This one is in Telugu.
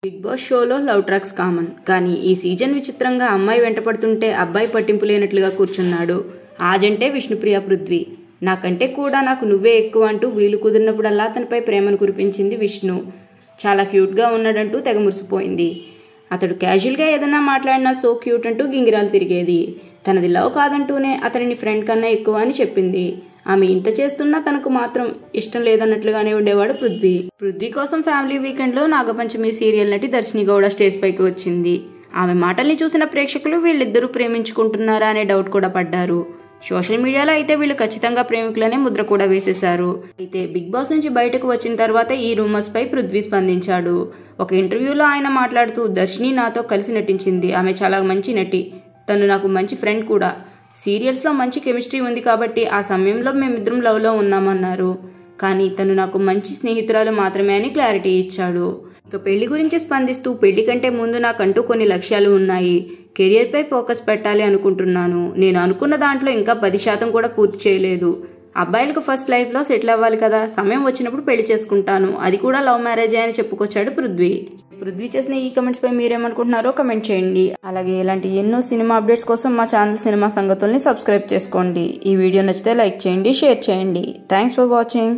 బిగ్ బాస్ షోలో లవ్ ట్రాక్స్ కామన్, కానీ ఈ సీజన్ విచిత్రంగా అమ్మాయి వెంటపడుతుంటే అబ్బాయి పట్టింపు లేనట్లుగా కూర్చున్నాడు. ఆజంటే విష్ణుప్రియ పృథ్వీ. నాకంటే కూడా నాకు నువ్వే ఎక్కువ అంటూ వీలు కుదిరినప్పుడల్లా తనపై ప్రేమను కురిపించింది విష్ణు. చాలా క్యూట్గా ఉన్నాడంటూ తెగ మురిసిపోయింది. అతడు క్యాజువల్గా ఏదన్నా మాట్లాడినా సో క్యూట్ అంటూ గింగిరాలు తిరిగేది. తనది లవ్ కాదంటూనే అతనిని ఫ్రెండ్ కన్నా ఎక్కువ అని చెప్పింది. ఆమె ఇంత చేస్తున్నా తనకు మాత్రం ఇష్టం లేదన్నట్లుగానే ఉండేవాడు పృథ్వీ. పృథ్వీ కోసం ఫ్యామిలీ వీకెండ్లో నాగపంచమి సీరియల్ నటి దర్శిని గౌడ స్టేజ్ పైకి వచ్చింది. ఆమె మాటల్ని చూసిన ప్రేక్షకులు వీళ్ళిద్దరూ ప్రేమించుకుంటున్నారా అనే డౌట్ కూడా పడ్డారు. సోషల్ మీడియాలో అయితే వీళ్ళు ఖచ్చితంగా ప్రేమికులనే ముద్ర కూడా వేసేశారు. అయితే బిగ్ బాస్ నుంచి బయటకు వచ్చిన తర్వాత ఈ రూమర్స్ పై పృథ్వీ స్పందించాడు. ఒక ఇంటర్వ్యూలో ఆయన మాట్లాడుతూ, దర్శిని నాతో కలిసి నటించింది. ఆమె చాలా మంచి నటి. తను నాకు మంచి ఫ్రెండ్ కూడా. సీరియల్స్లో మంచి కెమిస్ట్రీ ఉంది కాబట్టి ఆ సమయంలో మేమిద్దరం లవ్లో ఉన్నామన్నారు. కానీ తను నాకు మంచి స్నేహితురాలు మాత్రమే అని క్లారిటీ ఇచ్చాడు. ఇక పెళ్లి గురించి స్పందిస్తూ, పెళ్లి కంటే ముందు నాకంటూ కొన్ని లక్ష్యాలు ఉన్నాయి. కెరియర్పై ఫోకస్ పెట్టాలి అనుకుంటున్నాను. నేను అనుకున్న దాంట్లో ఇంకా 10% కూడా పూర్తి చేయలేదు. అబ్బాయిలకు ఫస్ట్ లైఫ్లో సెటిల్ అవ్వాలి కదా, సమయం వచ్చినప్పుడు పెళ్లి చేసుకుంటాను. అది కూడా లవ్ మ్యారేజే అని చెప్పుకొచ్చాడు పృథ్వీ. పృథ్వీ చేసిన ఈ కమెంట్స్ పై మీరేమనుకుంటున్నారో కమెంట్ చేయండి. అలాగే ఇలాంటి ఎన్నో సినిమా అప్డేట్స్ కోసం మా ఛానల్ సినిమా సంగతుల్ని సబ్స్క్రైబ్ చేసుకోండి. ఈ వీడియో నచ్చితే లైక్ చేయండి, షేర్ చేయండి. Thanks for watching.